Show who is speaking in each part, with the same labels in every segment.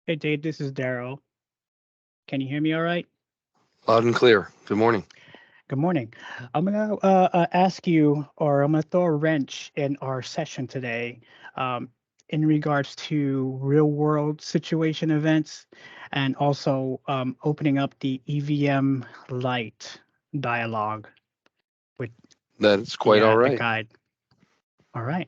Speaker 1: Hey, Dave, this is Daryl. Can you hear me all right?
Speaker 2: Loud and clear. Good morning.
Speaker 1: Good morning. I'm going to ask you, or I'm going to throw a wrench in our session today in regards to real world situation events and also opening up the EVM Lite dialogue with
Speaker 2: That's quite all
Speaker 1: the
Speaker 2: right.
Speaker 1: guide. All right.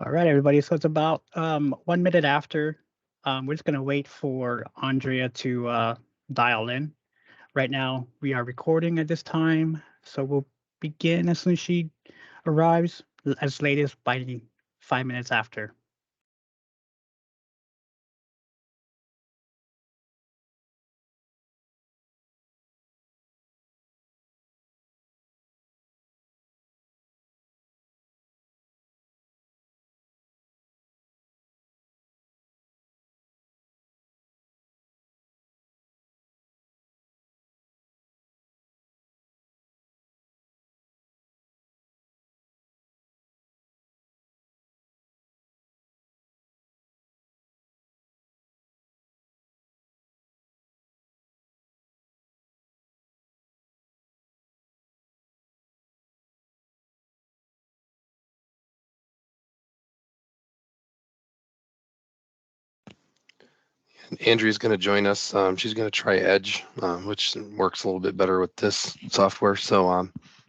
Speaker 1: All right, everybody. So it's about 1 minute after. We're just going to wait for Andrea to dial in. Right now, we are recording at this time, so we'll begin as soon as she arrives, as late as by 5 minutes after.
Speaker 2: Andrea's going to join us. She's going to try Edge, which works a little bit better with this software. So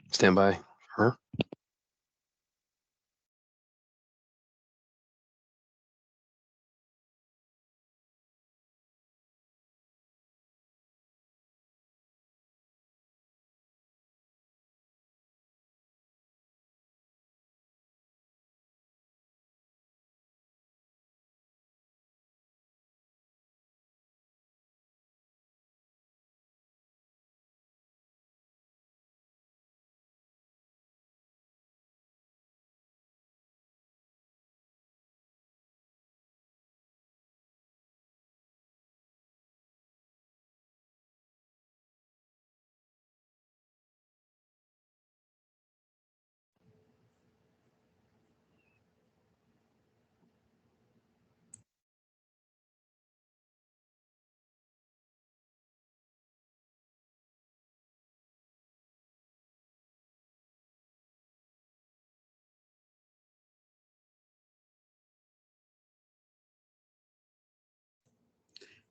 Speaker 2: stand by for her.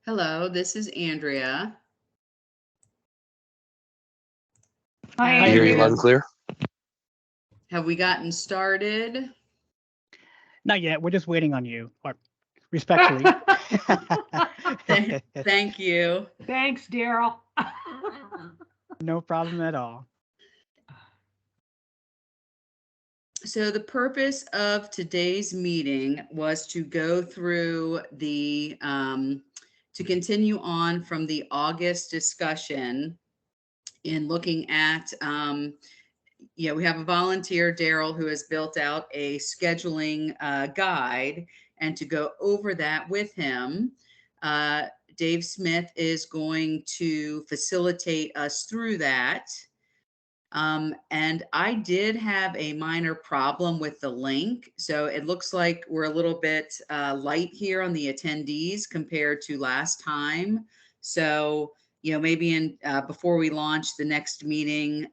Speaker 3: Hello, this is Andrea.
Speaker 4: Hi,
Speaker 2: We hear you loud
Speaker 4: Andrea.
Speaker 2: and clear.
Speaker 3: Have we gotten started?
Speaker 1: Not yet. We're just waiting on you, or respectfully.
Speaker 3: Thank you.
Speaker 4: Thanks, Daryl.
Speaker 1: No problem at all.
Speaker 3: So the purpose of today's meeting was to go through to continue on from the August discussion in looking at, we have a volunteer, Daryl, who has built out a scheduling guide, and to go over that with him, uh, Dave Smith is going to facilitate us through that. And I did have a minor problem with the link. So it looks like we're a little bit light here on the attendees compared to last time. So, maybe before we launch the next meeting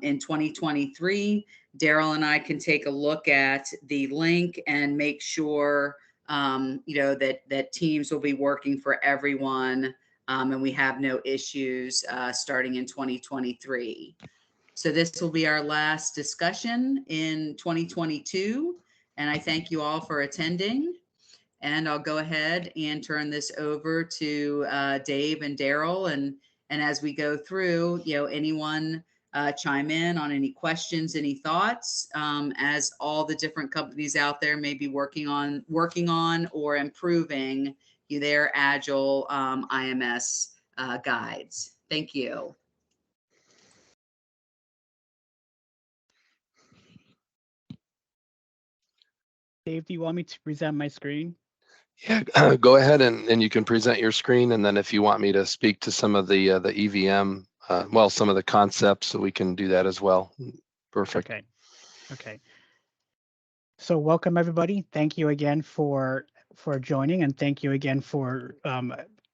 Speaker 3: in 2023, Daryl and I can take a look at the link and make sure, that Teams will be working for everyone, and we have no issues starting in 2023. So this will be our last discussion in 2022. And I thank you all for attending. And I'll go ahead and turn this over to Dave and Daryl. And as we go through, anyone chime in on any questions, any thoughts, as all the different companies out there may be working on or improving their Agile IMS guides. Thank you.
Speaker 1: Dave, do you want me to present my screen?
Speaker 2: Yeah, go ahead and you can present your screen, and then if you want me to speak to some of the EVM, some of the concepts, so we can do that as well. Perfect.
Speaker 1: Okay. So welcome everybody. Thank you again for joining, and thank you again for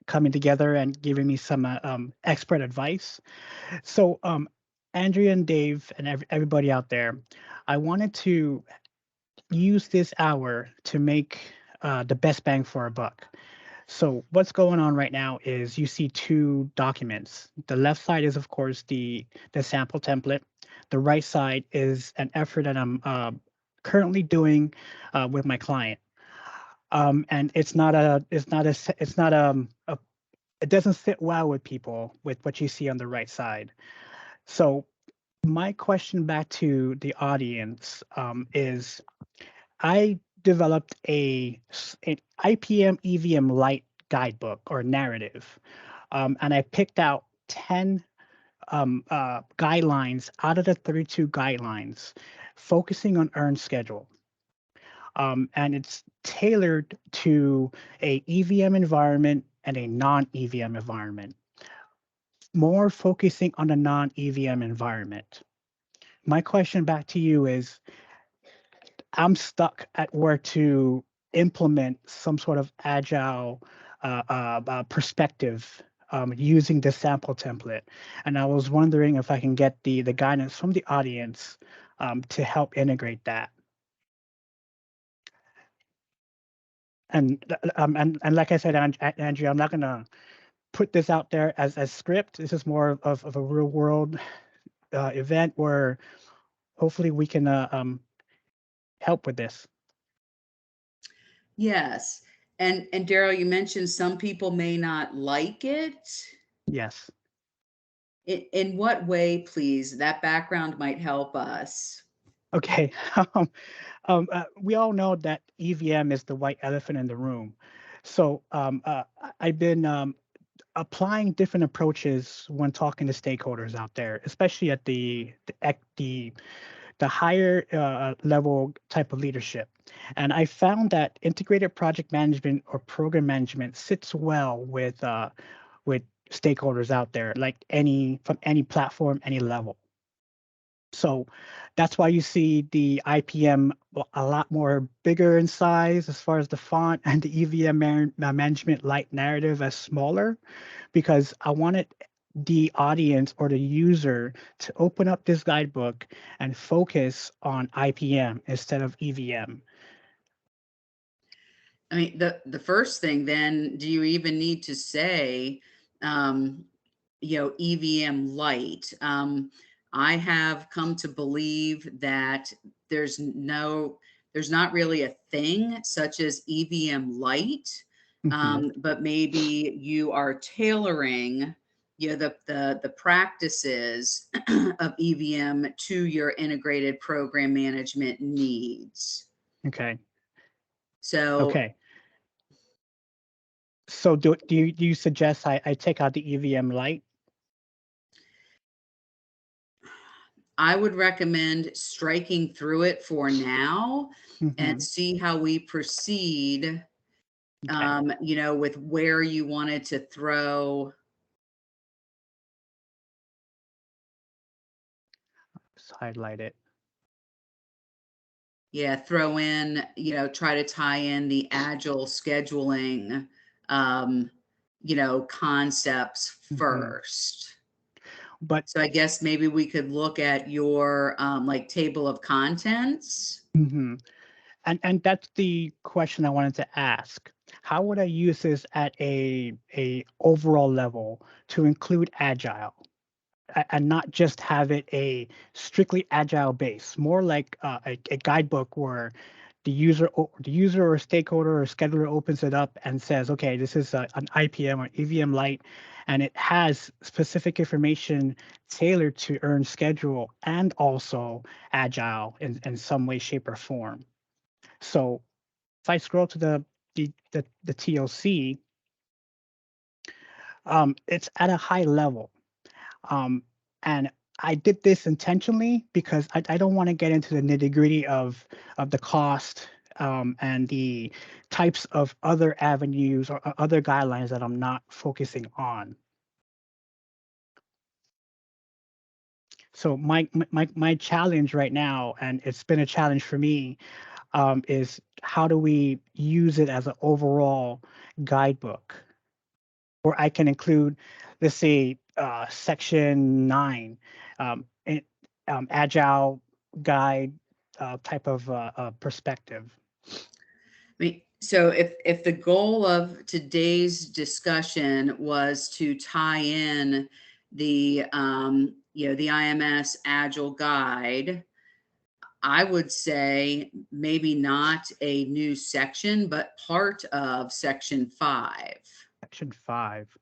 Speaker 1: coming together and giving me some expert advice. So Andrea and Dave and everybody out there, I wanted to use this hour to make the best bang for our buck. So what's going on right now is you see two documents. The left side is, of course, the sample template. The right side is an effort that I'm currently doing with my client. And it doesn't sit well with people with what you see on the right side. So my question back to the audience is, I developed an IPM EVM Lite guidebook or narrative, and I picked out 10 guidelines out of the 32 guidelines, focusing on earn schedule. And it's tailored to a EVM environment and a non-EVM environment, more focusing on the non-EVM environment. My question back to you is, I'm stuck at where to implement some sort of agile perspective using the sample template. And I was wondering if I can get the guidance from the audience to help integrate that. And like I said, Andrea, I'm not going to put this out there as script. This is more of a real world event where hopefully we can help with this.
Speaker 3: Yes. And Daryl, you mentioned some people may not like it.
Speaker 1: Yes.
Speaker 3: In what way, please? That background might help us.
Speaker 1: Okay. We all know that EVM is the white elephant in the room. So I've been applying different approaches when talking to stakeholders out there, especially at the higher level type of leadership. And I found that integrated project management or program management sits well with stakeholders out there, like from any platform, any level. So that's why you see the IPM a lot more bigger in size as far as the font, and the EVM management light narrative as smaller, because I wanted the audience or the user to open up this guidebook and focus on IPM instead of EVM.
Speaker 3: I mean, the first thing then, do you even need to say, EVM light? I have come to believe that there's not really a thing such as EVM light, but maybe you are tailoring, the practices of EVM to your integrated program management needs.
Speaker 1: Okay.
Speaker 3: So
Speaker 1: Okay. So do you suggest I take out the EVM light?
Speaker 3: I would recommend striking through it for now and see how we proceed,
Speaker 1: Okay.
Speaker 3: with where you wanted to throw.
Speaker 1: Just highlight it.
Speaker 3: Yeah, throw in, try to tie in the agile scheduling, concepts first.
Speaker 1: But
Speaker 3: So I guess maybe we could look at your like table of contents.
Speaker 1: and that's the question I wanted to ask. How would I use this at a overall level to include agile, and not just have it a strictly agile base, more like a guidebook where the user or stakeholder or scheduler opens it up and says, okay, this is an IPM or EVM Lite, and it has specific information tailored to earn schedule and also Agile in some way, shape, or form. So if I scroll to the TOC, it's at a high level. Um, and I did this intentionally because I don't want to get into the nitty gritty of the cost and the types of other avenues or other guidelines that I'm not focusing on. So my challenge right now, and it's been a challenge for me, is how do we use it as an overall guidebook? Or I can include, let's say, section 9, agile guide type of perspective.
Speaker 3: I mean, so if the goal of today's discussion was to tie in the the IMS Agile guide, I would say maybe not a new section, but part of section 5.
Speaker 1: Section 5.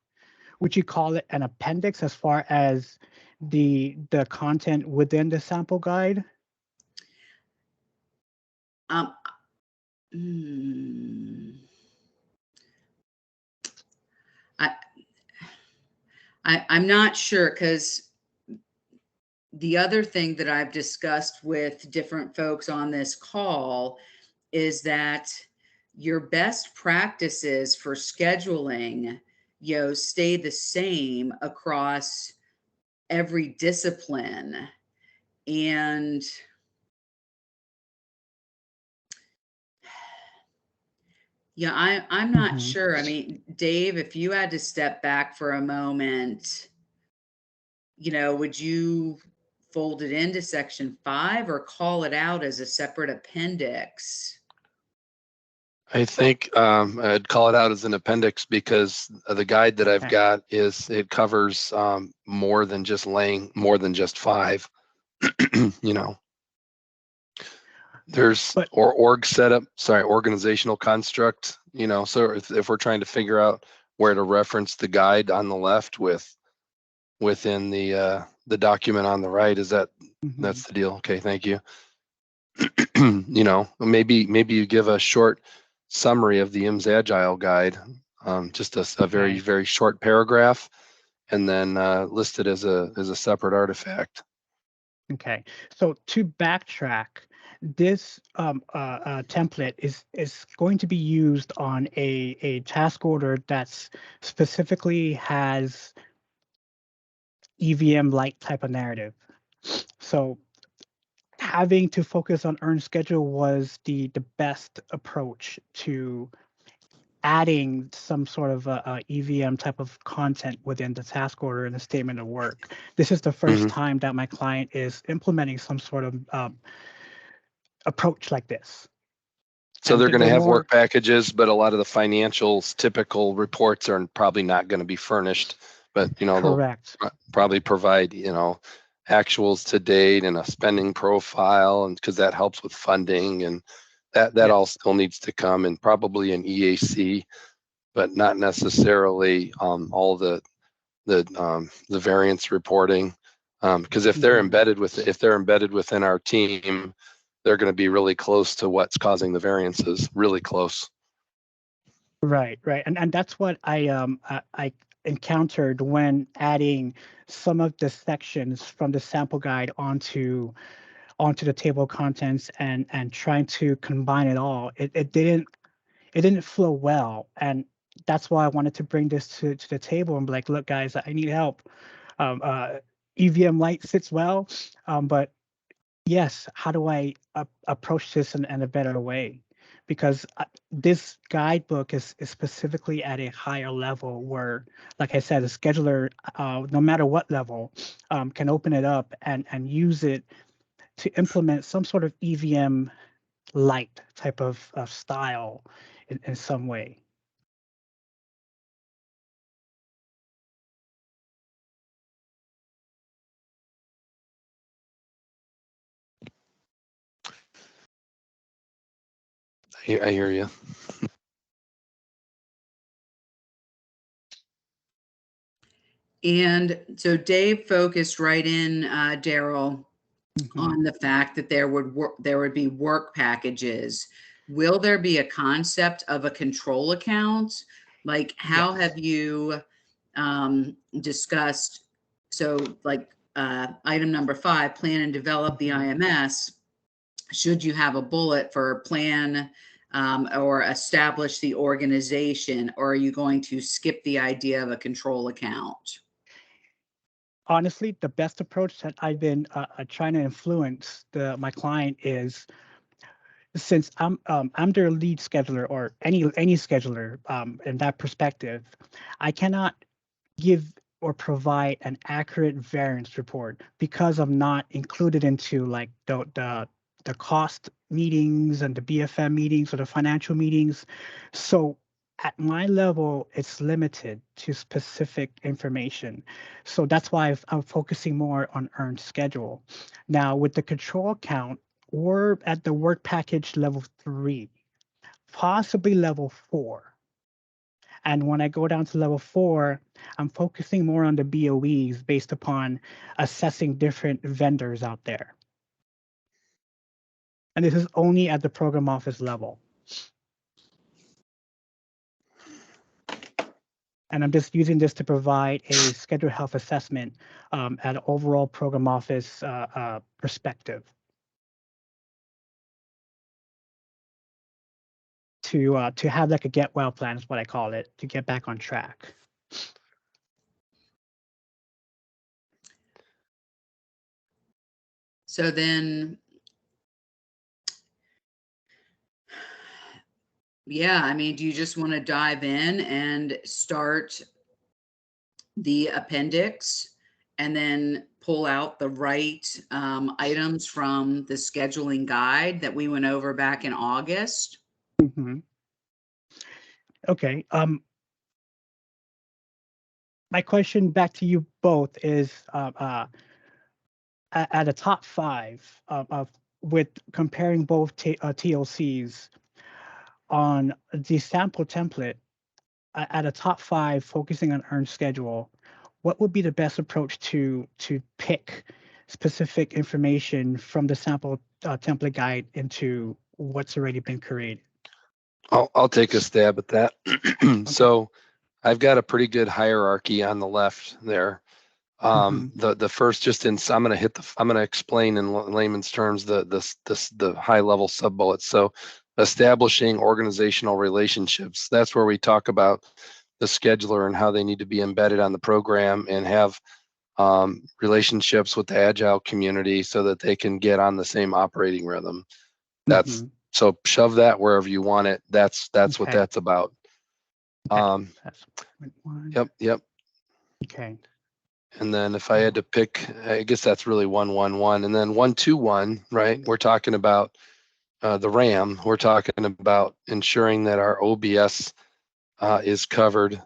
Speaker 1: Would you call it an appendix as far as the content within the sample guide?
Speaker 3: Um, hmm, I'm not sure, because the other thing that I've discussed with different folks on this call is that your best practices for scheduling, stay the same across every discipline. And yeah, I'm not
Speaker 1: Mhm.
Speaker 3: sure. I mean, Dave, if you had to step back for a moment, would you fold it into section 5 or call it out as a separate appendix?
Speaker 2: I think I'd call it out as an appendix because the guide that I've
Speaker 1: Okay.
Speaker 2: got it covers more than just 5. There's
Speaker 1: But
Speaker 2: organizational construct. So if we're trying to figure out where to reference the guide on the left within the document on the right, that's the deal? Okay, thank you. Maybe you give a short summary of the IMS Agile guide, just a very,
Speaker 1: okay.
Speaker 2: very short paragraph, and then list it as a separate artifact.
Speaker 1: Okay, so to backtrack, this template is going to be used on a task order that's specifically has EVM like type of narrative. So having to focus on earned schedule was the best approach to adding some sort of a EVM type of content within the task order and the statement of work. This is the first
Speaker 2: Mhm.
Speaker 1: time that my client is implementing some sort of approach like this.
Speaker 2: So
Speaker 1: And
Speaker 2: they're going to
Speaker 1: they're
Speaker 2: have
Speaker 1: more
Speaker 2: work packages, but a lot of the financials, typical reports are probably not going to be furnished. But they'll
Speaker 1: correct.
Speaker 2: probably provide actuals to date and a spending profile, and because that helps with funding, and that all
Speaker 1: Yes.
Speaker 2: still needs to come, and probably an EAC, but not necessarily all the variance reporting. Because if they're
Speaker 1: Mhm.
Speaker 2: embedded within our team, they're going to be really close to what's causing the variances, really close.
Speaker 1: Right, right. And that's what I encountered when adding some of the sections from the sample guide onto the table of contents and trying to combine it all. It didn't flow well. And that's why I wanted to bring this to the table and be like, look, guys, I need help. Um, uh, EVM Lite sits well, but yes, how do I approach this in a better way? Because this guidebook is specifically at a higher level where, like I said, a scheduler, no matter what level, can open it up and use it to implement some sort of EVM light type of style in some way.
Speaker 2: I hear you.
Speaker 3: And so Dave focused right in, Daryl,
Speaker 1: Mhm.
Speaker 3: on the fact that there would be work packages. Will there be a concept of a control account? Like, how
Speaker 1: Yes.
Speaker 3: have you discussed? So, like, item number 5, plan and develop the
Speaker 1: Mhm.
Speaker 3: IMS. Should you have a bullet for plan, or establish the organization, or are you going to skip the idea of a control account?
Speaker 1: Honestly, the best approach that I've been trying to influence my client is, since I'm their lead scheduler or any scheduler, in that perspective, I cannot give or provide an accurate variance report because I'm not included into like the cost meetings and the BFM meetings or the financial meetings. So at my level, it's limited to specific information. So that's why I'm focusing more on earned schedule. Now with the control count, we're at the work package level 3, possibly level 4. And when I go down to level 4, I'm focusing more on the BOEs based upon assessing different vendors out there. And this is only at the program office level. And I'm just using this to provide a schedule health assessment at an overall program office perspective to have like a get well plan is what I call it, to get back on track.
Speaker 3: So then, yeah, I mean, do you just want to dive in and start the appendix and then pull out the right items from the scheduling guide that we went over back in August?
Speaker 1: Mhm. Okay. My question back to you both is, at a top 5 of with comparing both TLCs on the sample template, at a top 5 focusing on earned schedule, what would be the best approach to pick specific information from the sample template guide into what's already been created?
Speaker 2: I'll take a stab at that.
Speaker 1: Okay.
Speaker 2: So I've got a pretty good hierarchy on the left there.
Speaker 1: Hmm.
Speaker 2: The first, I'm going to I'm going to explain in layman's terms the high level sub bullets. So establishing organizational relationships. That's where we talk about the scheduler and how they need to be embedded on the program and have relationships with the Agile community so that they can get on the same operating rhythm. That's
Speaker 1: Hmm.
Speaker 2: so shove that wherever you want it. That's what
Speaker 1: Okay.
Speaker 2: that's about.
Speaker 1: Okay.
Speaker 2: Um,
Speaker 1: That's one.
Speaker 2: yep.
Speaker 1: Okay.
Speaker 2: And then if I had to pick, I guess that's really 111, and then 121. Right? We're talking about the RAM. We're talking about ensuring that our OBS is covered.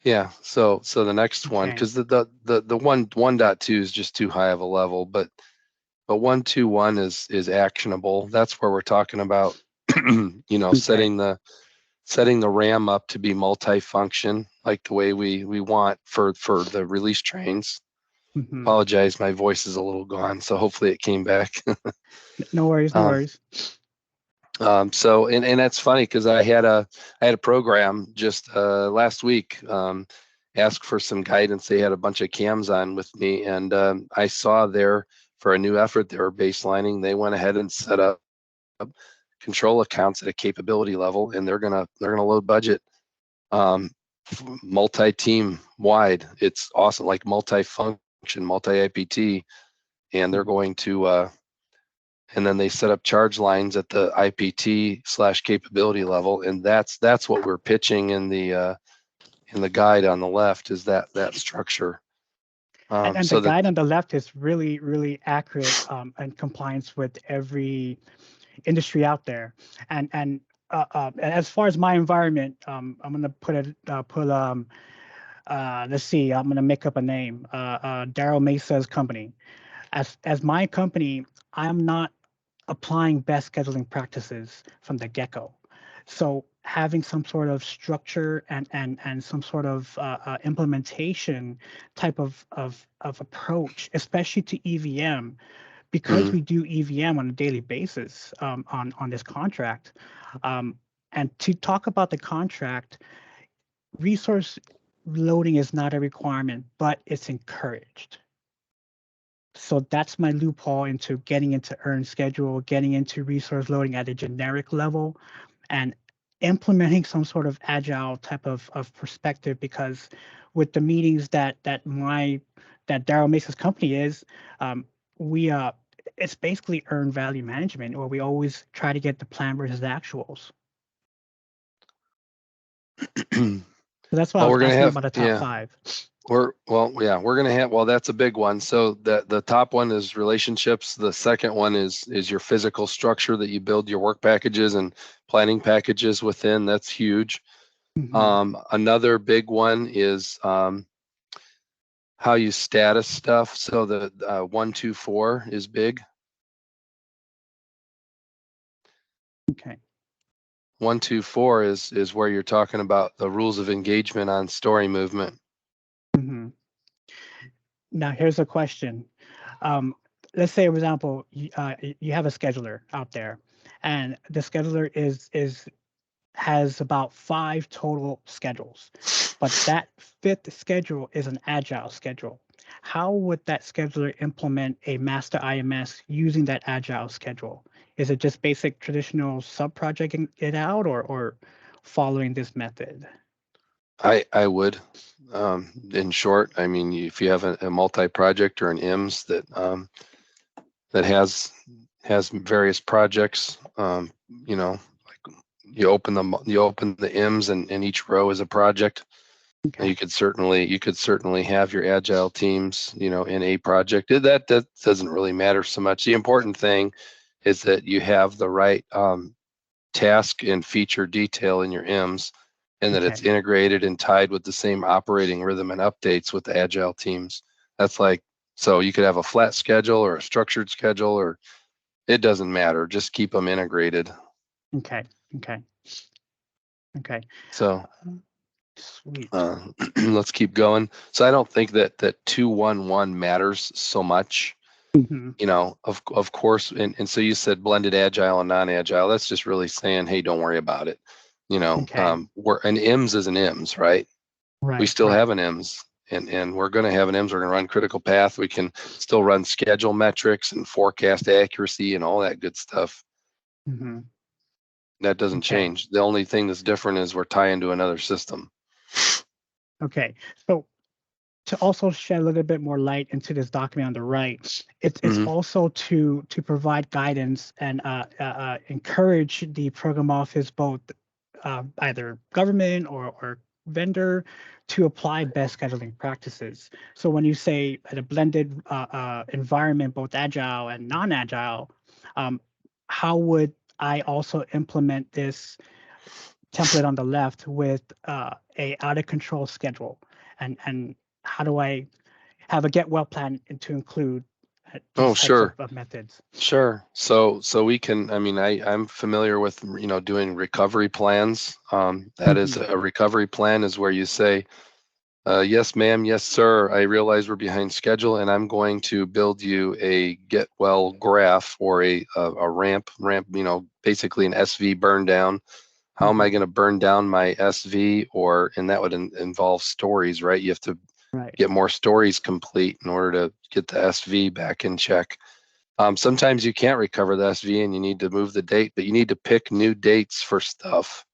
Speaker 2: Yeah. So the next one,
Speaker 1: Okay.
Speaker 2: because the 1.2 is just too high of a level, but 121 is actionable. That's where we're talking about,
Speaker 1: Okay.
Speaker 2: setting the RAM up to be multi-function, like the way we want for the release trains.
Speaker 1: Hmm.
Speaker 2: Apologize, my voice is a little gone, so hopefully it came back.
Speaker 1: No worries. No
Speaker 2: um,
Speaker 1: worries.
Speaker 2: so and that's funny because I had a program just last week ask for some guidance. They had a bunch of cams on with me, and I saw there for a new effort they were baselining. They went ahead and set up control accounts at a capability level, and they're gonna load budget multi-team wide. It's awesome, like multi-function, multi-IPT, and they're going to and then they set up charge lines at the IPT/capability level, and that's what we're pitching in the guide on the left is that structure.
Speaker 1: And the
Speaker 2: So that
Speaker 1: guide on the left is really, really accurate and compliance with every industry out there. And as far as my environment, I'm gonna let's see, I'm gonna make up a name. Daryl Mesa's company. As my company, I'm not applying best scheduling practices from the get-go. So having some sort of structure and some sort of implementation type of approach, especially to EVM, because
Speaker 2: Mhm.
Speaker 1: we do EVM on a daily basis on this contract. Um, and to talk about the contract, resource loading is not a requirement, but it's encouraged. So that's my loophole into getting into earn schedule, getting into resource loading at a generic level, and implementing some sort of agile type of perspective. Because with the meetings that Daryl makes his company is, we it's basically earned value management, where we always try to get the plan versus actuals. So that's why I
Speaker 2: Well,
Speaker 1: was
Speaker 2: we're gonna
Speaker 1: asking
Speaker 2: have,
Speaker 1: about the top
Speaker 2: yeah,
Speaker 1: five.
Speaker 2: we're gonna have, well, that's a big one. So the top one is relationships. The second one is your physical structure that you build your work packages and planning packages within. That's huge.
Speaker 1: Mhm.
Speaker 2: Another big one is how you status stuff. So the 1, 2, 4 is big.
Speaker 1: Okay.
Speaker 2: 1, 2, 4 is where you're talking about the rules of engagement on story movement.
Speaker 1: Mhm. Now here's a question. Um, let's say, for example, you have a scheduler out there, and the scheduler is has about 5 total schedules, but that fifth schedule is an agile schedule. How would that scheduler implement a master IMS using that agile schedule? Is it just basic traditional sub-projecting it out, or following this method?
Speaker 2: I would, in short, I mean, if you have a multi-project or an IMS that has various projects, like you open the IMS and each row is a project.
Speaker 1: Okay.
Speaker 2: You could certainly have your agile teams, in a project. That doesn't really matter so much. The important thing is that you have the right task and feature detail in your IMS, and that it's
Speaker 1: Okay.
Speaker 2: integrated and tied with the same operating rhythm and updates with the agile teams. That's like, so you could have a flat schedule or a structured schedule, or it doesn't matter. Just keep them integrated.
Speaker 1: Okay. Okay. Okay.
Speaker 2: So
Speaker 1: Sweet.
Speaker 2: let's keep going. So I don't think that 2-1-1 matters so much.
Speaker 1: Hmm.
Speaker 2: Of course, and so you said blended agile and non-agile. That's just really saying, hey, don't worry about it.
Speaker 1: Okay.
Speaker 2: We're an IMS is an IMS, right? We
Speaker 1: Right.
Speaker 2: still
Speaker 1: Right.
Speaker 2: have an IMS, and we're going to have an IMS. We're going to run critical path. We can still run schedule metrics and forecast accuracy and all that good stuff.
Speaker 1: Hmm.
Speaker 2: That doesn't
Speaker 1: Okay.
Speaker 2: change. The only thing that's different is we're tying to another system.
Speaker 1: Okay. So to also shed a little bit more light into this document on the right, it's
Speaker 2: Hmm.
Speaker 1: also to provide guidance and encourage the program office, both either government or vendor, to apply best scheduling practices. So when you say at a blended environment, both agile and non-agile, um, how would I also implement this template on the left with a out of control schedule, and how do I have a get well plan to include
Speaker 2: Oh,
Speaker 1: these types
Speaker 2: sure.
Speaker 1: of methods?
Speaker 2: Sure. So we can, I mean, I'm familiar with, doing recovery plans. That is
Speaker 1: Mhm.
Speaker 2: a recovery plan is where you say, yes, ma'am, yes, sir. I realize we're behind schedule, and I'm going to build you a get well graph or a ramp, basically an SV burn down. How am I
Speaker 1: Mhm.
Speaker 2: going to burn down my SV? And that would involve stories, right? You have to
Speaker 1: Right.
Speaker 2: get more stories complete in order to get the SV back in check. Sometimes you can't recover the SV and you need to move the date, but you need to pick new dates for stuff.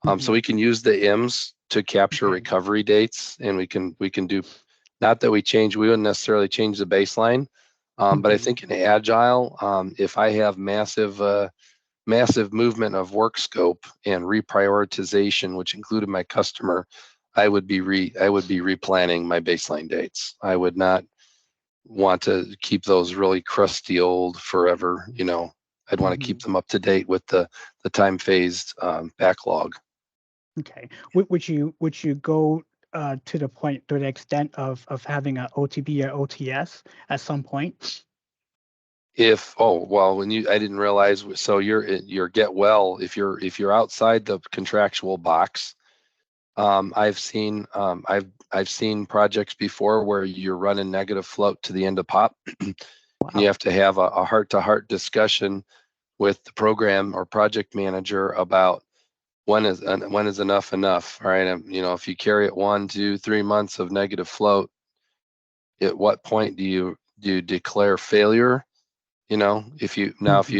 Speaker 2: So
Speaker 1: Mhm.
Speaker 2: we can use the IMS to capture
Speaker 1: Okay.
Speaker 2: recovery dates, and we can do, not that we wouldn't necessarily change the baseline, but I
Speaker 1: Mhm.
Speaker 2: think in Agile, if I have massive movement of work scope and reprioritization, which included my customer, I would be replanning my baseline dates. I would not want to keep those really crusty old forever. I'd want to keep
Speaker 1: Mhm.
Speaker 2: them up to date with the time phased backlog.
Speaker 1: Okay. Would you go to the point, to the extent of having a OTB or OTS at some point?
Speaker 2: I didn't realize, so your get well, if you're outside the contractual box, I've seen projects before where you're running negative float to the end of pop, and you
Speaker 1: Wow.
Speaker 2: have to have a heart-to-heart discussion with the program or project manager about when is enough enough, right? If you carry it 1, 2, 3 months of negative float, at what point do you declare failure? If you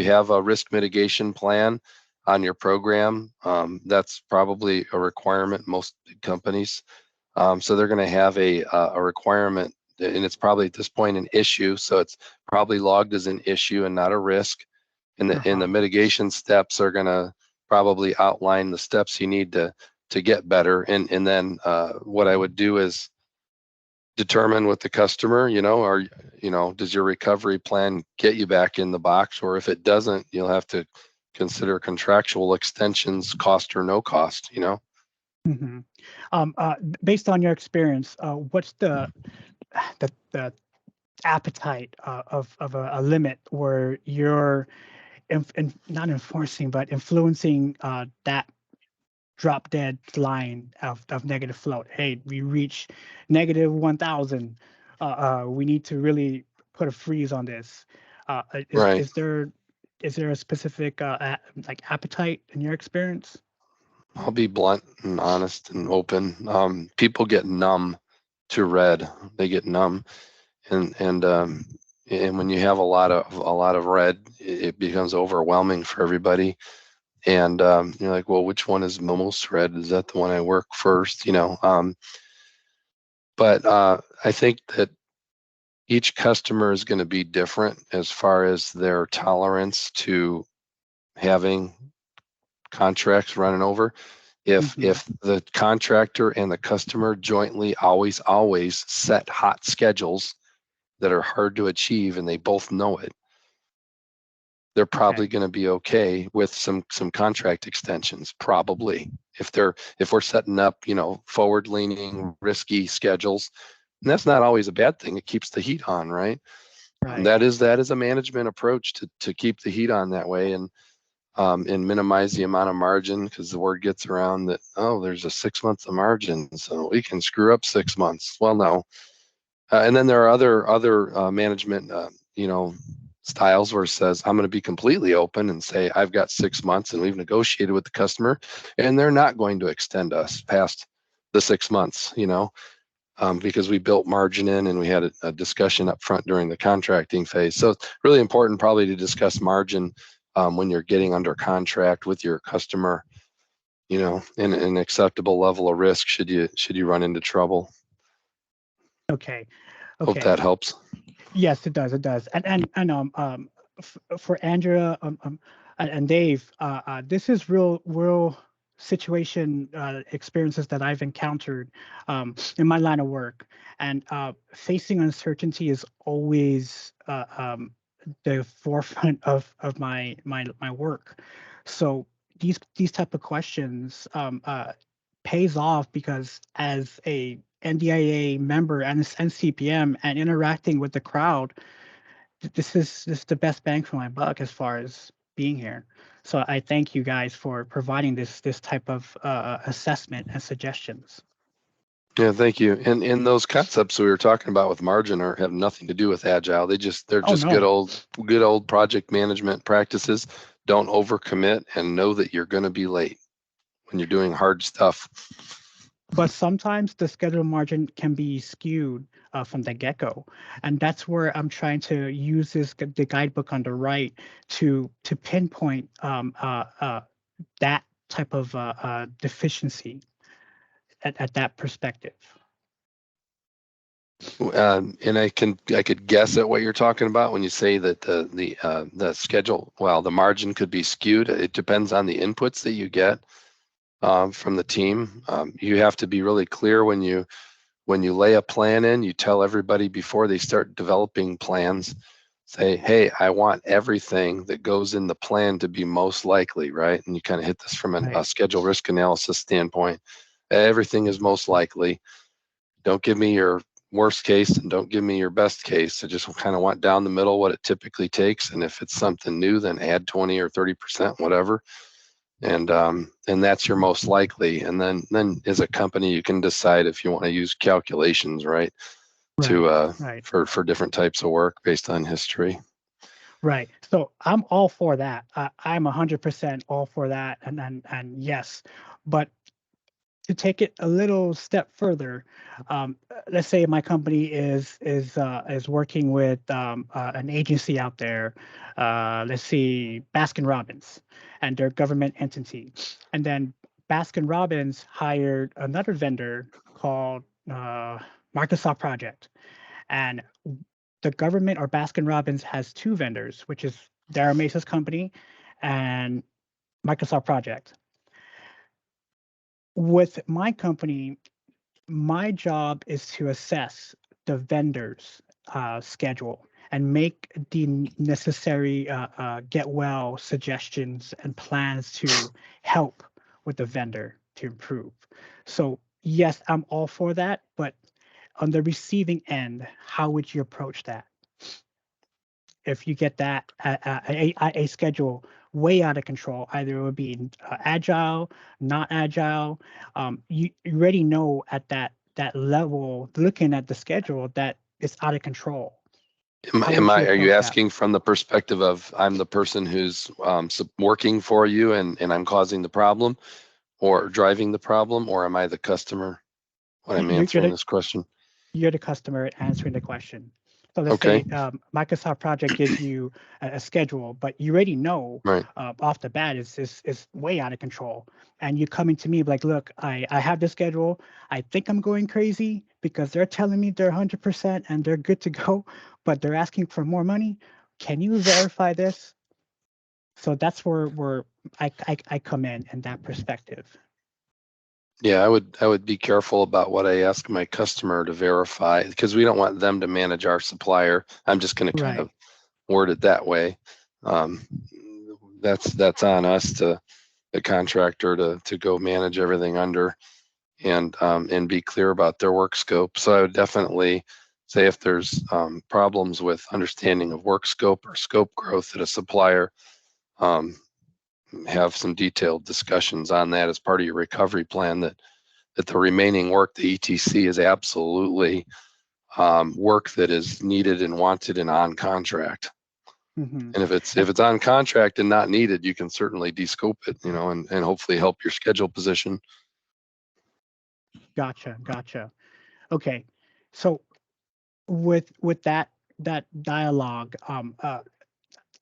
Speaker 2: have a risk mitigation plan on your program, that's probably a requirement in most big companies. So they're going to have a requirement, and it's probably at this point an issue. So it's probably logged as an issue and not a risk. And the mitigation steps are going to probably outline the steps you need to get better. And then what I would do is determine with the customer, does your recovery plan get you back in the box? Or if it doesn't, you'll have to consider contractual extensions, cost or no cost,
Speaker 1: Mhm. Based on your experience, what's the appetite of a limit where you're not enforcing but influencing that drop dead line of negative float? Hey, we reach negative 1,000. We need to really put a freeze on this. Is
Speaker 2: Right.
Speaker 1: is there is there a specific like appetite in your experience?
Speaker 2: I'll be blunt and honest and open. People get numb to red. They get numb, and when you have a lot of red, it becomes overwhelming for everybody. And you're like, well, which one is most red? Is that the one I work first? But I think that each customer is going to be different as far as their tolerance to having contracts running over. If the contractor and the customer jointly always set hot schedules that are hard to achieve and they both know it, they're probably going to be okay with some contract extensions, probably. If we're setting up, forward leaning risky schedules, and that's not always a bad thing. It keeps the heat on, right?
Speaker 1: Right.
Speaker 2: That is a management approach to keep the heat on that way, and minimize the amount of margin, because the word gets around that, oh, there's a 6 months of margin, so we can screw up 6 months. Well, no. And then there are other management, styles where it says, I'm going to be completely open and say, I've got 6 months and we've negotiated with the customer and they're not going to extend us past the 6 months, because we built margin in and we had a discussion up front during the contracting phase. So it's really important probably to discuss margin when you're getting under contract with your customer, and an acceptable level of risk should you run into trouble.
Speaker 1: Okay.
Speaker 2: Hope
Speaker 1: Okay.
Speaker 2: that helps.
Speaker 1: Yes, it does. It does. For Andrea and Dave, this is real situation experiences that I've encountered in my line of work, and facing uncertainty is always the forefront of my work. So these type of questions pays off, because as a NDIA member and CPM and interacting with the crowd, this is the best bang for my buck as far as being here. So I thank you guys for providing this type of assessment and suggestions.
Speaker 2: Yeah, thank you. And those concepts we were talking about with margin have nothing to do with Agile. They're
Speaker 1: Oh
Speaker 2: just
Speaker 1: no.
Speaker 2: good old project management practices. Don't overcommit and know that you're going to be late when you're doing hard stuff.
Speaker 1: But sometimes the schedule margin can be skewed from the get-go, and that's where I'm trying to use the guidebook on the right to pinpoint that type of deficiency at that perspective.
Speaker 2: And I could guess at what you're talking about when you say that the schedule, well, the margin could be skewed. It depends on the inputs that you get from the team. You have to be really clear when you lay a plan in. You tell everybody before they start developing plans. Say, hey, I want everything that goes in the plan to be most likely, right? And you kind of hit this from a schedule risk analysis standpoint. Everything is most likely. Don't give me your worst case and don't give me your best case. I just kind of want down the middle what it typically takes. And if it's something new, then add 20 or 30%, whatever. And that's your most likely. And then as a company, you can decide if you want to use calculations, right? To
Speaker 1: Right.
Speaker 2: for different types of work based on history.
Speaker 1: Right. So I'm all for that. I'm 100% all for that. And yes, but to take it a little step further, let's say my company is working with an agency out there. Let's see, Baskin Robbins, and their government entity, and then Baskin Robbins hired another vendor called Microsoft Project, and the government or Baskin Robbins has two vendors, which is Dara Mesa's company and Microsoft Project. With my company, my job is to assess the vendor's schedule and make the necessary get well suggestions and plans to help with the vendor to improve. So yes, I'm all for that, but on the receiving end, how would you approach that? If you get that a schedule way out of control, either it would be agile, not agile. You already know at that level, looking at the schedule, that it's out of control. How would you
Speaker 2: Are you
Speaker 1: approach that?
Speaker 2: asking from the perspective of I'm the person who's working for you and I'm causing the problem or driving the problem, or am I the customer when I'm
Speaker 1: You're
Speaker 2: answering
Speaker 1: the
Speaker 2: this question?
Speaker 1: you're the customer answering the question. So let's
Speaker 2: Okay,
Speaker 1: say Microsoft Project gives you a schedule, but you already know
Speaker 2: right.
Speaker 1: off the bat it's way out of control. And you coming to me like, look, I have this schedule. I think I'm going crazy because they're telling me they're 100% and they're good to go, but they're asking for more money. Can you verify this? So that's where I come in that perspective.
Speaker 2: Yeah, I would be careful about what I ask my customer to verify because we don't want them to manage our supplier. I'm just going to kind
Speaker 1: Right.
Speaker 2: of word it that way. Um, that's on us, to the contractor, to go manage everything under and be clear about their work scope. So I would definitely say if there's problems with understanding of work scope or scope growth at a supplier, um, have some detailed discussions on that as part of your recovery plan, that the remaining work, the ETC, is absolutely work that is needed and wanted and on contract.
Speaker 1: Hmm.
Speaker 2: And if it's on contract and not needed, you can certainly descope it, and hopefully help your schedule position.
Speaker 1: Gotcha. Okay. So with that dialogue,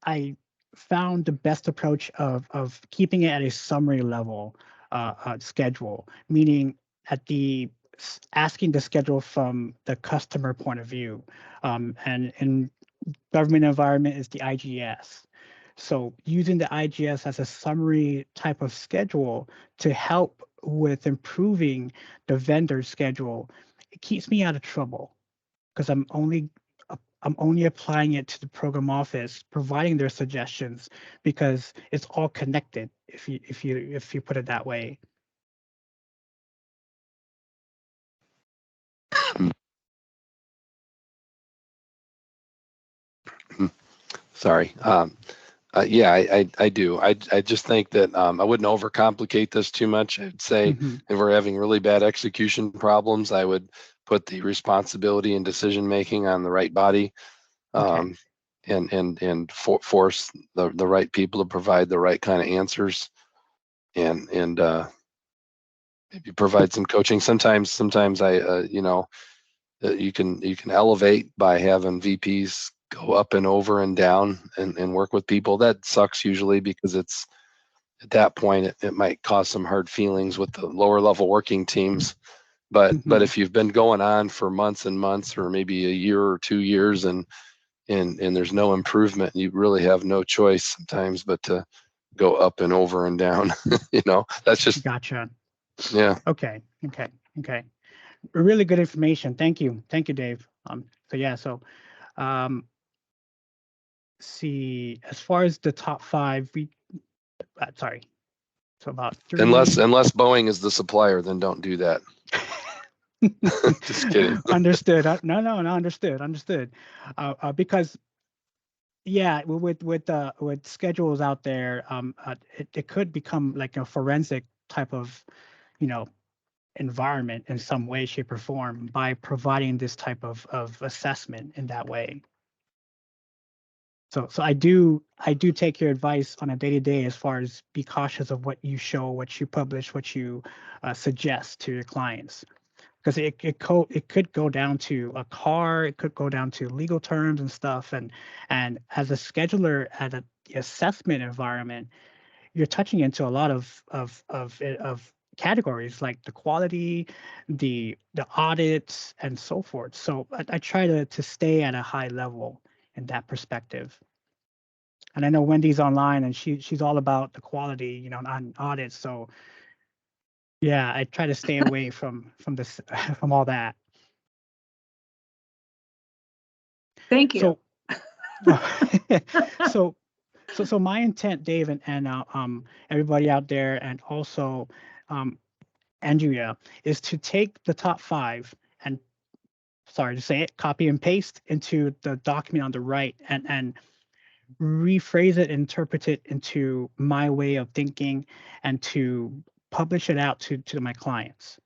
Speaker 1: I found the best approach of keeping it at a summary level schedule, meaning at the asking the schedule from the customer point of view, and in government environment is the IGS. So using the IGS as a summary type of schedule to help with improving the vendor schedule, it keeps me out of trouble because I'm only applying it to the program office, providing their suggestions because it's all connected. If you put it that way.
Speaker 2: Sorry. Yeah, I do. I just think that I wouldn't overcomplicate this too much. I'd say
Speaker 1: Hmm.
Speaker 2: if we're having really bad execution problems, I would put the responsibility and decision making on the right body,
Speaker 1: Okay.
Speaker 2: force the right people to provide the right kind of answers, and maybe provide some coaching. Sometimes I you can elevate by having VPs go up and over and down and work with people. That sucks usually because it's at that point it might cause some hard feelings with the lower level working teams. But
Speaker 1: Hmm.
Speaker 2: if you've been going on for months and months, or maybe a year or 2 years, and there's no improvement, you really have no choice sometimes but to go up and over and down. That's just,
Speaker 1: Gotcha.
Speaker 2: yeah.
Speaker 1: Okay. Really good information. Thank you, Dave. So yeah, so um, see, as far as the top five, sorry, so about
Speaker 2: Unless
Speaker 1: three.
Speaker 2: unless Boeing is the supplier, then don't do that. Just kidding.
Speaker 1: Understood. No, understood. Because yeah, with schedules out there, it could become like a forensic type of, you know, environment in some way, shape, or form by providing this type of assessment in that way. So I do take your advice on a day-to-day as far as be cautious of what you show, what you publish, what you suggest to your clients, because it could go down to a car, it could go down to legal terms and stuff, and as a scheduler at the assessment environment, you're touching into a lot of categories like the quality, the audits, and so forth. So I try to stay at a high level in that perspective. And I know Wendy's online and she's all about the quality, you know, on audits. So yeah, I try to stay away from this from all that.
Speaker 4: Thank you.
Speaker 1: So so so my intent, Dave, and everybody out there, and also um Andrea, is to take the top 5 and, sorry to say it, copy and paste into the document on the right, and rephrase it, interpret it into my way of thinking, and to publish it out to my clients.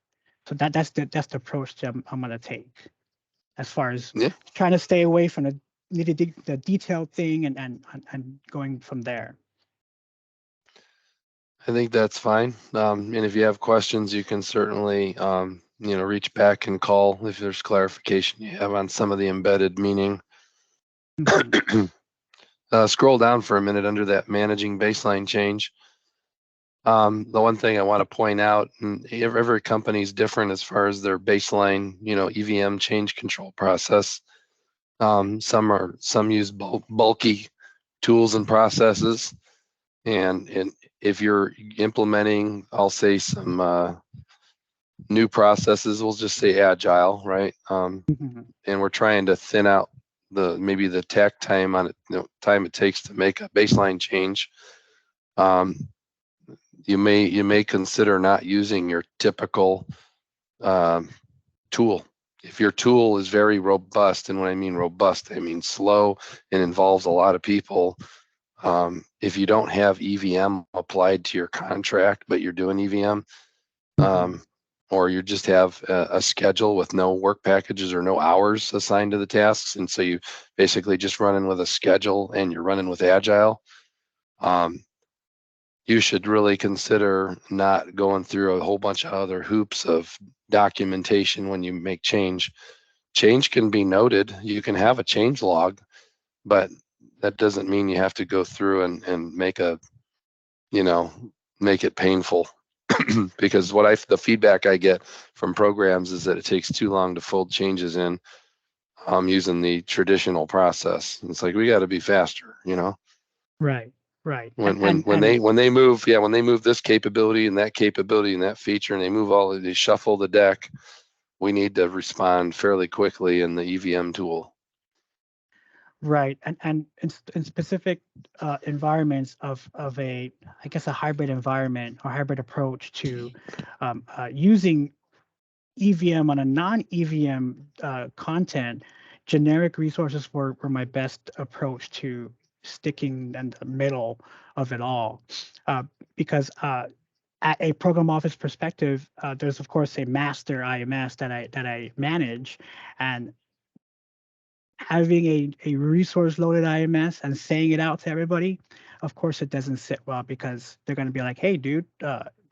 Speaker 1: So that's the approach that I'm gonna take as far as
Speaker 2: Yeah,
Speaker 1: trying to stay away from the detailed thing, and going from there.
Speaker 2: I think that's fine. And if you have questions, you can certainly, reach back and call if there's clarification you have on some of the embedded meaning.
Speaker 1: Mhm.
Speaker 2: Scroll down for a minute under that managing baseline change. The one thing I want to point out, and every company is different as far as their baseline, EVM change control process. Some use bulky tools and processes, and if you're implementing, I'll say some new processes, we'll just say agile, right?
Speaker 1: Mhm.
Speaker 2: And we're trying to thin out maybe the tech time on it, time it takes to make a baseline change. You may consider not using your typical tool. If your tool is very robust, and when I mean robust, I mean slow and involves a lot of people. If you don't have EVM applied to your contract, but you're doing EVM,
Speaker 1: Mhm.
Speaker 2: or you just have a schedule with no work packages or no hours assigned to the tasks, and so you basically just running with a schedule and you're running with Agile, you should really consider not going through a whole bunch of other hoops of documentation when you make change. Change can be noted. You can have a change log, but that doesn't mean you have to go through and make you know, make it painful. Because the feedback I get from programs is that it takes too long to fold changes in using the traditional process. It's like, we got to be faster,
Speaker 1: Right, right.
Speaker 2: when when
Speaker 1: And
Speaker 2: when they when they move when they move this capability and that capability and that feature, and they shuffle the deck, we need to respond fairly quickly in the EVM tool.
Speaker 1: right. And in specific environments of a, I guess, a hybrid environment or hybrid approach to using EVM on a non-EVM content, generic resources were my best approach to sticking in the middle of it all. Uh, because at a program office perspective, there's of course a master IMS that I manage, and having a resource loaded IMS and saying it out to everybody, of course it doesn't sit well, because they're going to be like, hey, dude,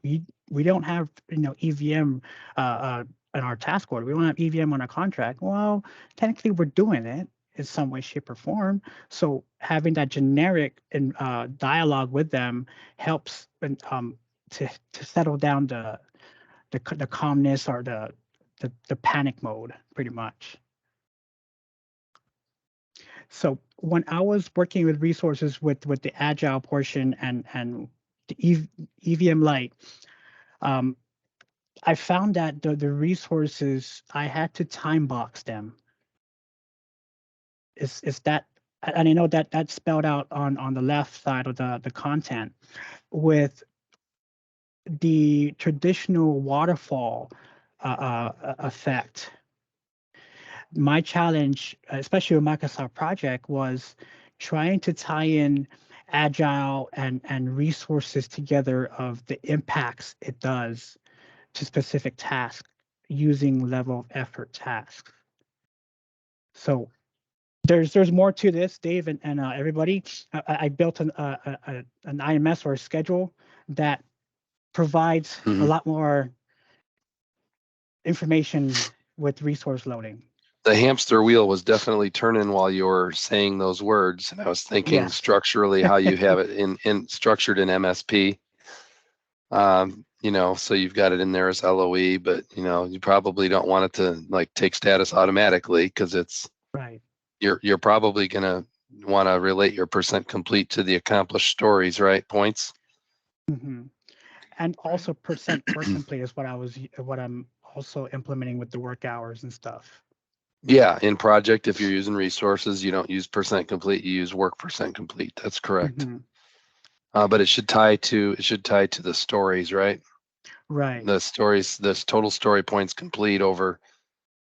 Speaker 1: we don't have, EVM in our task order. We don't have EVM on our contract. Well, technically we're doing it in some way, shape, or form. So having that generic and dialogue with them helps to settle down the calmness, or the panic mode, pretty much. So when I was working with resources with the agile portion and the EVM Lite, um, I found that the resources, I had to time box them. Is that, and I know that that's spelled out on the left side of the content. With the traditional waterfall effect. My challenge, especially with Microsoft Project, was trying to tie in Agile and resources together of the impacts it does to specific tasks using level of effort tasks. So there's more to this, Dave and everybody. I built an IMS or a schedule that provides a lot more information with resource loading.
Speaker 2: The hamster wheel was definitely turning while you were saying those words, and I was thinking
Speaker 1: Yes.
Speaker 2: structurally how you have it in structured in MSP. You know, so you've got it in there as LOE, but you know, you probably don't want it to like take status automatically because it's
Speaker 1: Right.
Speaker 2: You're probably gonna want to relate your percent complete to the accomplished stories, right? Points.
Speaker 1: Mm-hmm. And also percent work complete is what I'm also implementing with the work hours and stuff.
Speaker 2: Yeah, in project, if you're using resources, you don't use percent complete, you use work percent complete. That's correct.
Speaker 1: Mm-hmm.
Speaker 2: But it should tie to the stories, right?
Speaker 1: Right.
Speaker 2: The stories, this total story points complete over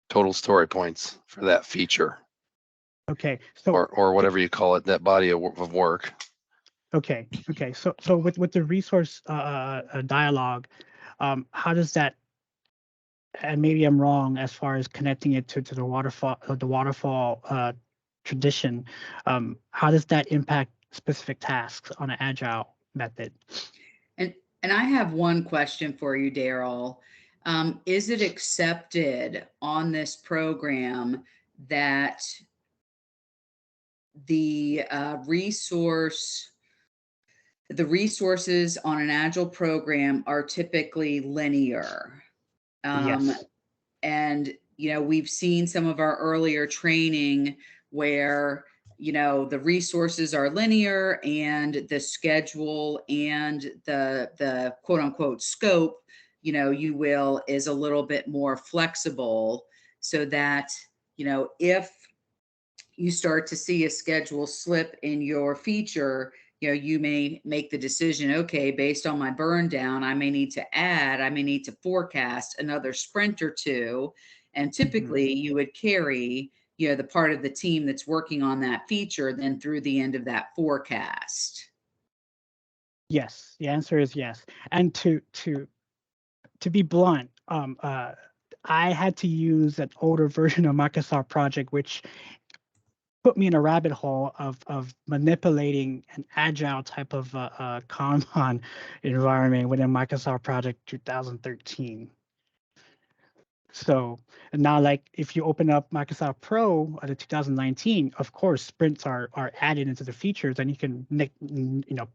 Speaker 2: total story points for that feature.
Speaker 1: Okay. So
Speaker 2: or whatever you call it, that body of work.
Speaker 1: Okay. So with the resource dialogue, how does that? And maybe I'm wrong as far as connecting it to the waterfall tradition. How does that impact specific tasks on an agile method?
Speaker 3: And I have one question for you, Daryl. Is it accepted on this program that the resources on an Agile program are typically linear?
Speaker 1: Yes.
Speaker 3: And, you know, we've seen some of our earlier training where, you know, the resources are linear and the schedule and the quote unquote scope, you know, you will is a little bit more flexible so that, you know, if you start to see a schedule slip in your feature, you know, you may make the decision, okay, based on my burn down, I may need to forecast another sprint or two. And typically you would carry, you know, the part of the team that's working on that feature then through the end of that forecast.
Speaker 1: Yes. The answer is yes. And to be blunt, I had to use an older version of Microsoft Project, which put me in a rabbit hole of manipulating an agile type of Kanban environment within Microsoft Project 2013. So and now, like if you open up Microsoft Pro the 2019, of course, sprints are added into the features, and you can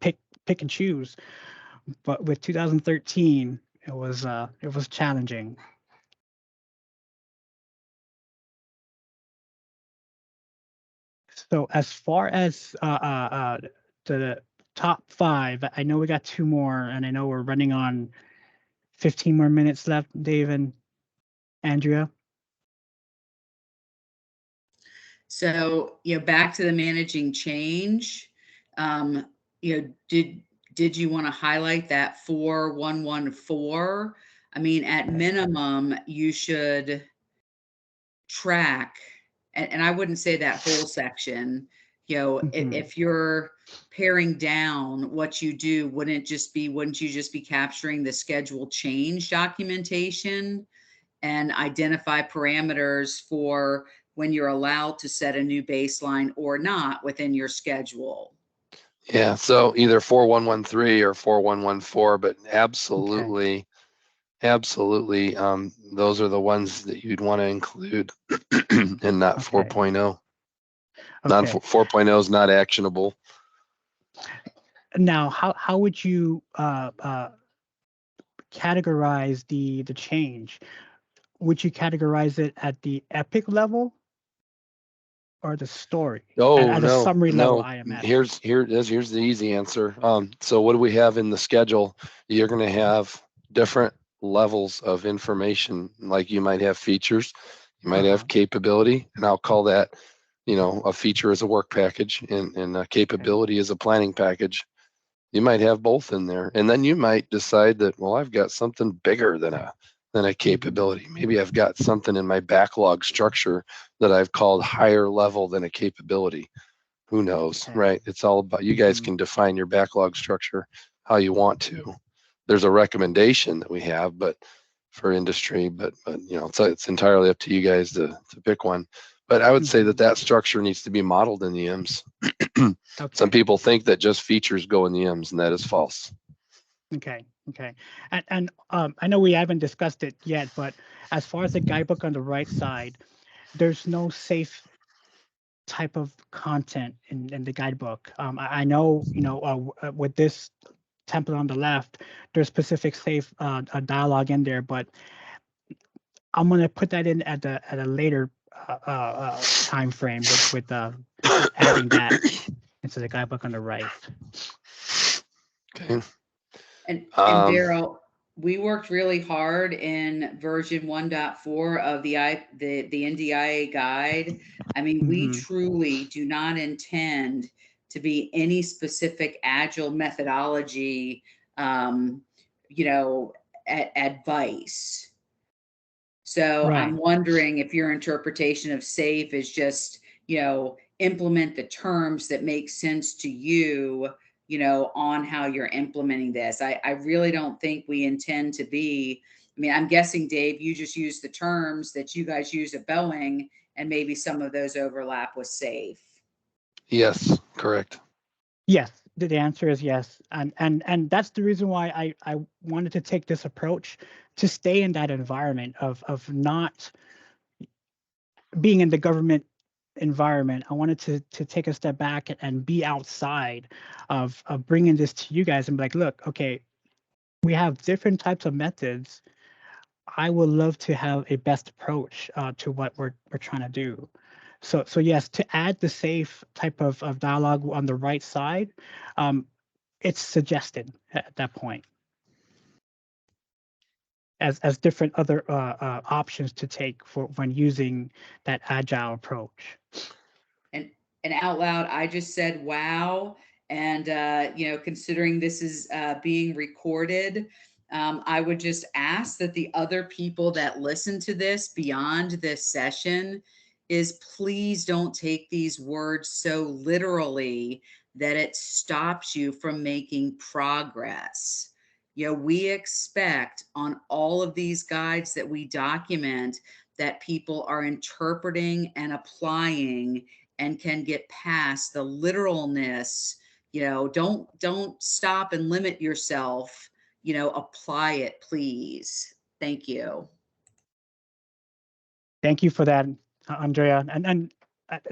Speaker 1: pick and choose. But with 2013, it was challenging. So as far as the top five, I know we got two more, and I know we're running on 15 more minutes left, Dave and Andrea.
Speaker 3: So, you know, back to the managing change, you know, did you want to highlight that 4114? I mean, at minimum, you should track, and I wouldn't say that whole section, you know,
Speaker 1: Mm-hmm.
Speaker 3: if you're paring down what you do, wouldn't you just be capturing the schedule change documentation and identify parameters for when you're allowed to set a new baseline or not within your schedule?
Speaker 2: Yeah, so either 4113 or 4114, but
Speaker 1: Okay.
Speaker 2: absolutely, those are the ones that you'd want to include and not
Speaker 1: Okay.
Speaker 2: 4.0. Not
Speaker 1: Okay.
Speaker 2: 4.0 is not actionable.
Speaker 1: Now, how would you categorize the change? Would you categorize it at the epic level or the story
Speaker 2: Oh
Speaker 1: at a
Speaker 2: no,
Speaker 1: summary level
Speaker 2: no.
Speaker 1: IMS?
Speaker 2: Here's the easy answer. So what do we have in the schedule? You're going to have different levels of information. Like you might have features, you might
Speaker 1: Uh-huh.
Speaker 2: have capability, and I'll call that, you know, a feature is a work package, and a
Speaker 1: Okay.
Speaker 2: capability is a planning package. You might have both in there, and then you might decide that, well, I've got something bigger than than a capability. Maybe I've got something in my backlog structure that I've called higher level than a capability. Who knows,
Speaker 1: Okay.
Speaker 2: right? It's all about, you guys can define your backlog structure how you want to. There's a recommendation that we have, but for industry, but you know, it's entirely up to you guys to pick one. But I would say that that structure needs to be modeled in the IMS.
Speaker 1: Okay.
Speaker 2: Some people think that just features go in the IMS, and that is false.
Speaker 1: Okay. Okay. And I know we haven't discussed it yet, but as far as the guidebook on the right side, there's no safe type of content in the guidebook. I know, you know, with this template on the left, there's specific safe a dialogue in there, but I'm gonna put that in at a later time frame with adding that into the guidebook on the right.
Speaker 2: Okay.
Speaker 3: And Daryl, we worked really hard in version 1.4 of the NDIA guide. I mean, we truly do not intend to be any specific Agile methodology, you know, advice. So
Speaker 1: Right.
Speaker 3: I'm wondering if your interpretation of SAFE is just, you know, implement the terms that make sense to you, you know, on how you're implementing this. I really don't think we intend to be, I mean, I'm guessing, Dave, you just use the terms that you guys use at Boeing, and maybe some of those overlap with SAFE.
Speaker 2: Yes, correct.
Speaker 1: Yes, the answer is yes, and that's the reason why I wanted to take this approach, to stay in that environment of not being in the government environment. I wanted to take a step back and be outside of bringing this to you guys and be like, look, okay, we have different types of methods. I would love to have a best approach to what we're trying to do. So yes, to add the safe type of dialogue on the right side, it's suggested at that point as different other options to take for when using that agile approach.
Speaker 3: And out loud, I just said, wow. And, you know, considering this is being recorded, I would just ask that the other people that listen to this beyond this session is please don't take these words so literally that it stops you from making progress. You know, we expect on all of these guides that we document that people are interpreting and applying and can get past the literalness. You know, don't stop and limit yourself. You know, apply it, please. Thank you.
Speaker 1: Thank you for that, Andrea, and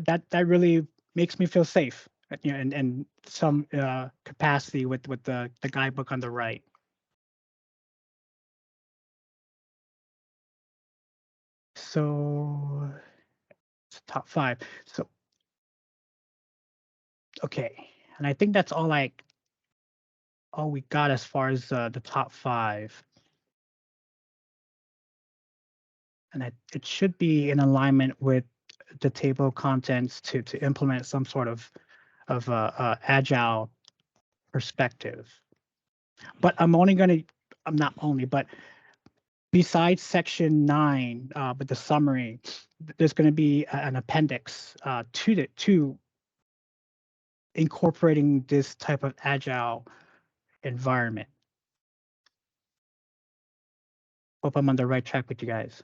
Speaker 1: that really makes me feel safe, you know, in some capacity with the guidebook on the right. So it's top 5. So okay, and I think that's all we got as far as the top 5. And it should be in alignment with the table of contents to implement some sort of agile perspective. But I'm not only, but besides section 9, with the summary, there's going to be an appendix to incorporating this type of agile environment. Hope I'm on the right track with you guys.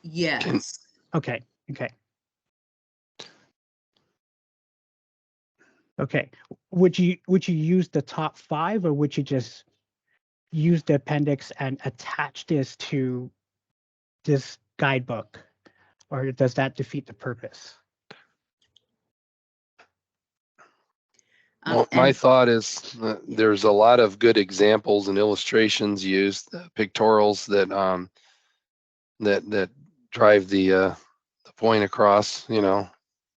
Speaker 3: Yes.
Speaker 1: Okay. Would you use the top 5, or would you just use the appendix and attach this to this guidebook, or does that defeat the purpose?
Speaker 2: Well, my thought is there's a lot of good examples and illustrations used, pictorials that drive the point across, you know,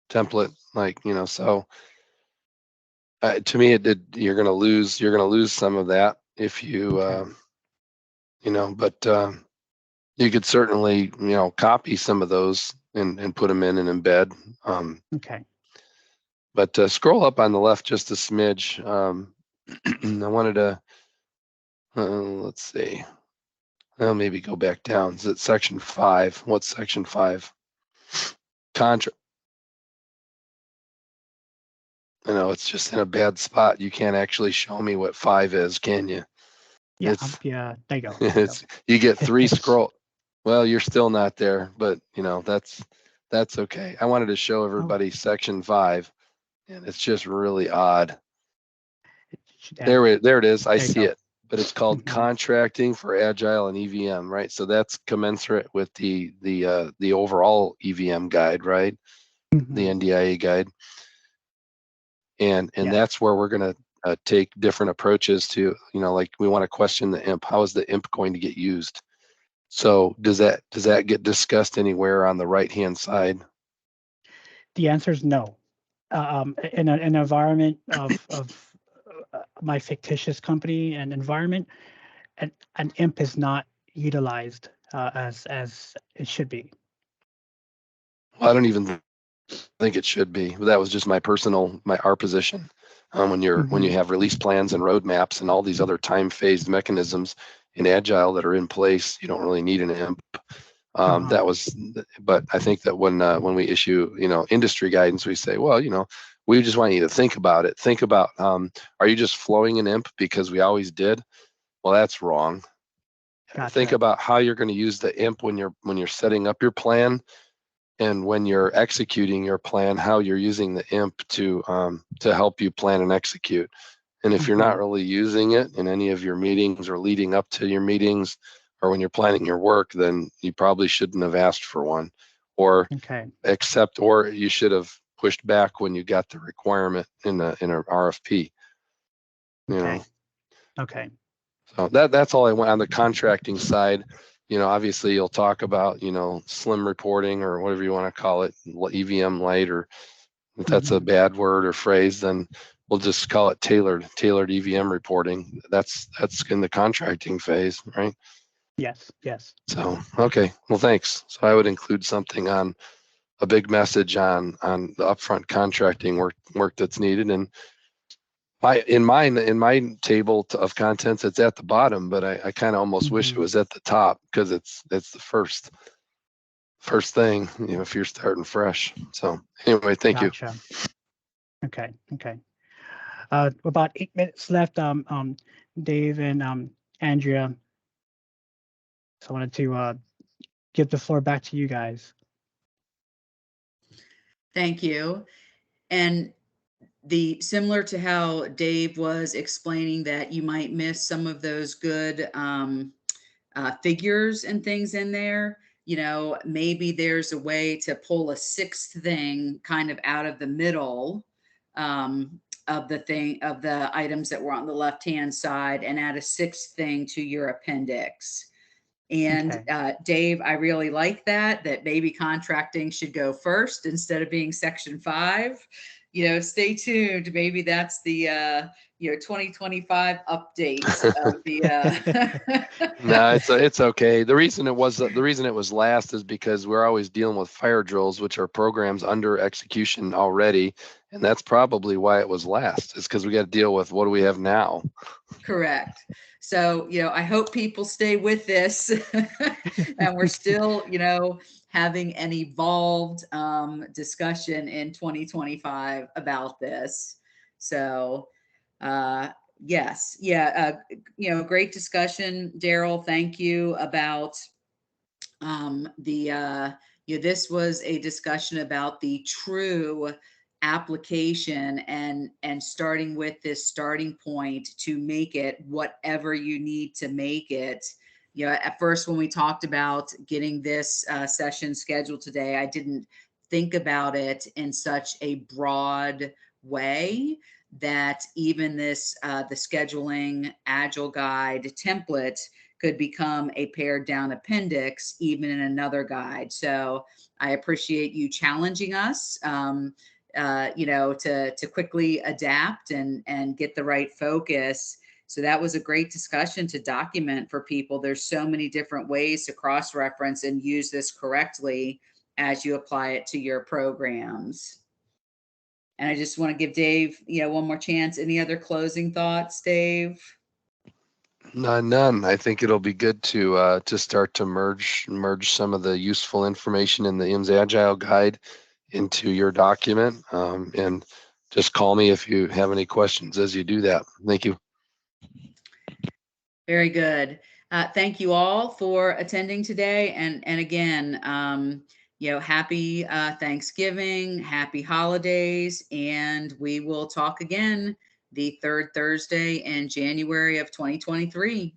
Speaker 2: template, like, you know, so to me you're going to lose some of that if you you know, but you could certainly, you know, copy some of those and put them in and embed.
Speaker 1: Okay.
Speaker 2: But scroll up on the left just a smidge. I wanted to Let's see. Well, maybe go back down. Is it section 5? What's section 5? Contract. I know it's just in a bad spot. You can't actually show me what 5 is, can you?
Speaker 1: Yeah,
Speaker 2: It's
Speaker 1: yeah, there you go.
Speaker 2: it's you get 3 scroll. Well, you're still not there, but you know that's okay. I wanted to show everybody section 5, and it's just really odd. There it is. I see it, but it's called contracting for Agile and EVM, right? So that's commensurate with the overall EVM guide, right? The NDIA guide, and that's where we're going to take different approaches to, you know, like we want to question the imp. How is the imp going to get used? So does that get discussed anywhere on the right hand side?
Speaker 1: The answer is no. In an environment of my fictitious company and environment, an imp is not utilized as it should be.
Speaker 2: Well, I don't even think it should be. That was just our position. When you have release plans and roadmaps and all these other time phased mechanisms in Agile that are in place, you don't really need an imp. That was, but I think that when we issue, you know, industry guidance, we say, well, you know, we just want you to think about it. Think about, are you just flowing an imp because we always did? Well, that's wrong.
Speaker 1: Gotcha.
Speaker 2: Think about how you're going to use the imp when you're setting up your plan, and when you're executing your plan, how you're using the imp to help you plan and execute. And if you're not really using it in any of your meetings or leading up to your meetings, or when you're planning your work, then you probably shouldn't have asked for one, or or you should have pushed back when you got the requirement in an RFP. You know.
Speaker 1: Okay.
Speaker 2: So that's all I want on the contracting side. You know, obviously you'll talk about, you know, slim reporting or whatever you want to call it, EVM light, or if that's a bad word or phrase, then we'll just call it tailored EVM reporting. That's in the contracting phase, right?
Speaker 1: Yes.
Speaker 2: So, okay, well, thanks. So I would include something on a big message on the upfront contracting work that's needed. And in my table of contents, it's at the bottom, but I kind of almost wish it was at the top, because it's the first thing, you know, if you're starting fresh. So anyway, thank you.
Speaker 1: Okay. About 8 minutes left. Dave and Andrea. So I wanted to give the floor back to you guys.
Speaker 3: Thank you. And similar to how Dave was explaining that you might miss some of those good figures and things in there, you know, maybe there's a way to pull a sixth thing kind of out of the middle of the items that were on the left hand side, and add a sixth thing to your appendix. And Dave, I really like that maybe contracting should go first instead of being section 5. You know, stay tuned. Maybe that's the 2025 update of the
Speaker 2: No, it's okay. The reason it was last is because we're always dealing with fire drills, which are programs under execution already, and that's probably why it was last. Is because we got to deal with what do we have now.
Speaker 3: Correct. So, you know, I hope people stay with this and we're still, you know, having an evolved discussion in 2025 about this. So, yes, yeah, you know, great discussion, Daryl. Thank you about this was a discussion about the true application and starting with this starting point to make it whatever you need to make it. You know, at first when we talked about getting this session scheduled today, I didn't think about it in such a broad way that even this the scheduling Agile guide template could become a pared down appendix, even in another guide. So I appreciate you challenging us, you know, to quickly adapt and get the right focus. So that was a great discussion to document for people. There's so many different ways to cross-reference and use this correctly as you apply it to your programs. And I just want to give Dave, you know, one more chance. Any other closing thoughts, Dave?
Speaker 2: None. I think it'll be good to start to merge some of the useful information in the IMS Agile guide into your document. And just call me if you have any questions as you do that. Thank you.
Speaker 3: Very good. Thank you all for attending today. And again, happy Thanksgiving, happy holidays, and we will talk again the third Thursday in January of 2023.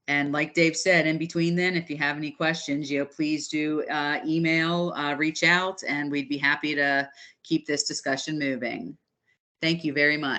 Speaker 3: And like Dave said, in between then, if you have any questions, please do email, reach out, and we'd be happy to keep this discussion moving. Thank you very much.